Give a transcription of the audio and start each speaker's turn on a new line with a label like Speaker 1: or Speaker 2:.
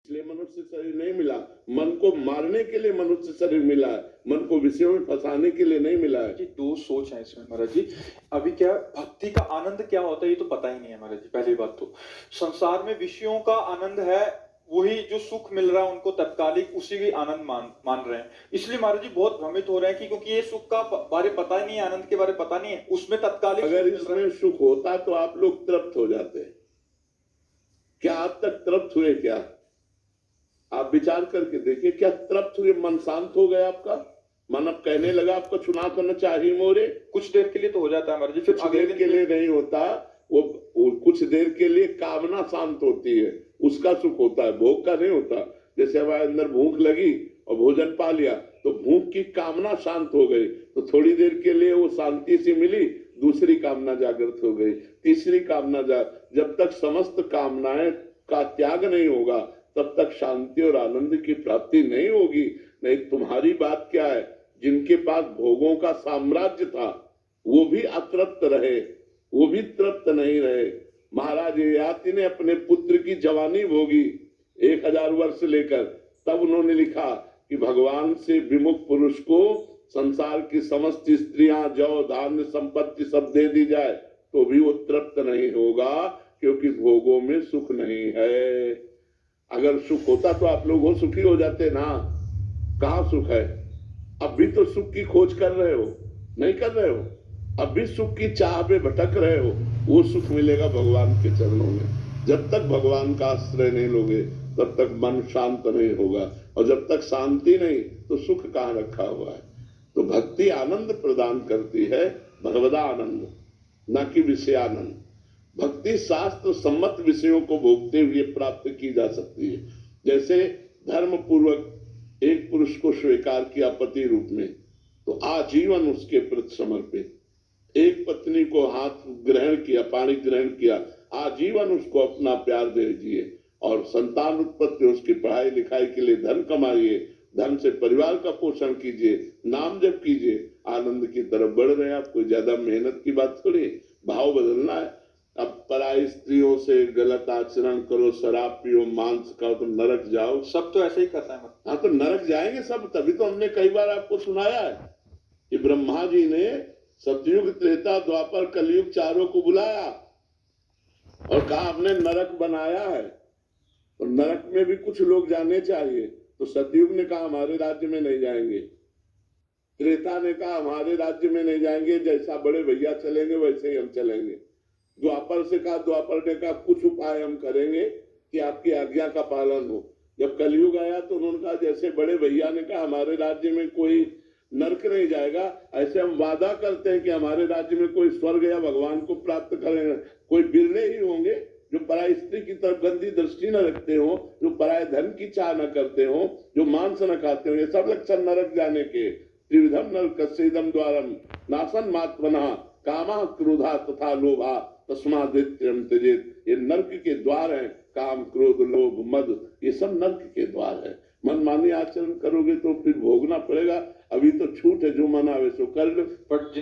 Speaker 1: इसलिए मनुष्य शरीर नहीं मिला, मन को मारने के लिए मनुष्य शरीर मिला है, मन को विषयों में फंसाने के लिए नहीं मिला है।
Speaker 2: कि दो सोच है इसमें महाराज जी। अभी क्या भक्ति का आनंद क्या होता है ये तो पता ही नहीं है महाराज जी। पहली बात तो संसार में विषयों का आनंद है, वही जो सुख मिल रहा है उनको तत्कालिक उसी की आनंद मान रहे हैं। इसलिए महाराज जी बहुत भ्रमित हो रहे हैं कि क्योंकि ये सुख का बारे पता ही नहीं है, आनंद के बारे पता नहीं है, उसमें तत्कालिक
Speaker 1: अगर इसमें सुख होता तो आप लोग तृप्त हो जाते। क्या आप तक तृप्त हुए? क्या आप विचार करके देखिए, क्या तृप्त हुए? मन शांत हो गया आपका? मन अब कहने लगा आपको चुना तो न चाहिए मोरे?
Speaker 2: कुछ देर के लिए तो हो जाता है महाराज जी, फिर
Speaker 1: कुछ देर के लिए नहीं होता। वो कुछ देर के लिए कामना शांत होती है, उसका सुख होता है, भोग का नहीं होता। जैसे हमारे अंदर भूख लगी और भोजन पा लिया तो भूख की कामना शांत हो गई, तो थोड़ी देर के लिए वो शांति से मिली, दूसरी कामना जागृत हो गई, तीसरी कामना जब तक समस्त कामनाएं का त्याग नहीं होगा तब तक शांति और आनंद की प्राप्ति नहीं होगी। नहीं, तुम्हारी बात क्या है, जिनके पास भोगों का साम्राज्य था वो भी अतृप्त रहे, वो भी तृप्त नहीं रहे। महाराज ययाति ने अपने पुत्र की जवानी भोगी 1000 वर्ष लेकर, तब उन्होंने लिखा कि भगवान से विमुख पुरुष को संसार की समस्त स्त्रियां, जौ, धान्य, संपत्ति सब दे दी जाए तो भी वो तृप्त नहीं होगा, क्योंकि भोगों में सुख नहीं है। अगर सुख होता तो आप लोग वो सुखी हो जाते ना। कहाँ सुख है? अब भी तो सुख की खोज कर रहे हो, नहीं कर रहे हो? अब भी सुख की चाह पे भटक रहे हो। वो सुख मिलेगा भगवान के चरणों में। जब तक भगवान का आश्रय नहीं लोगे तब तक मन शांत नहीं होगा, और जब तक शांति नहीं तो सुख कहाँ रखा हुआ है। तो भक्ति आनंद प्रदान करती है, भगवदा आनंद, न कि विषयानंद। भक्ति शास्त्र सम्मत विषयों को भोगते हुए प्राप्त की जा सकती है। जैसे धर्म पूर्वक एक पुरुष को स्वीकार किया पति रूप में तो आजीवन उसके प्रति समर्पित, एक पत्नी को हाथ ग्रहण किया, पाणी ग्रहण किया, आजीवन उसको अपना प्यार दे दीजिए, और संतान उत्पत्ति उसकी पढ़ाई लिखाई के लिए धन कमाइए, धन से परिवार का पोषण कीजिए, नाम जप कीजिए, आनंद की तरफ बढ़ रहे हैं आप। कोई ज्यादा मेहनत की बात थोड़ी, भाव बदलना है। अब पराई स्त्रियों से गलत आचरण करो, शराब पियो, मांस खाओ तो नरक जाओ,
Speaker 2: सब तो ऐसे ही करता है।
Speaker 1: हाँ, तो नरक जाएंगे सब। तभी तो हमने कई बार आपको सुनाया है कि ब्रह्मा जी ने सतयुग, त्रेता, द्वापर, कलयुग चारों को बुलाया और कहा हमने नरक बनाया है, तो नरक में भी कुछ लोग जाने चाहिए। तो सतयुग ने कहा हमारे राज्य में नहीं जाएंगे, त्रेता ने कहा हमारे राज्य में नहीं जाएंगे, जैसा बड़े भैया चलेंगे वैसे ही हम चलेंगे। द्वापर से कहा, द्वापर ने कहा कुछ उपाय हम करेंगे कि आपकी आज्ञा का पालन हो। जब कलयुग आया तो उन्होंने कहा जैसे बड़े भैया ने कहा हमारे राज्य में कोई नरक नहीं जाएगा, ऐसे हम वादा करते हैं कि हमारे राज्य में कोई स्वर्ग या भगवान को प्राप्त करेंगे। कोई बिरले ही होंगे जो पराय स्त्री की तरफ गंदी दृष्टि न रखते हो, जो पराय धन की चाह न करते हो, जो मांस न खाते हो। ये सब लक्षण नरक जाने के। त्रिविधम नरकस्येदम द्वारम नासन मात्मनः कामः क्रोधा तथा लोभा तस्मादित्यम त्यजेत। ये नरक के द्वार हैं, काम, क्रोध, लोभ, मद, ये सब नरक के द्वार है। मनमानी आचरण करोगे तो फिर भोगना पड़ेगा। अभी तो छूट है, जो मना वैसो कर लो।
Speaker 2: बट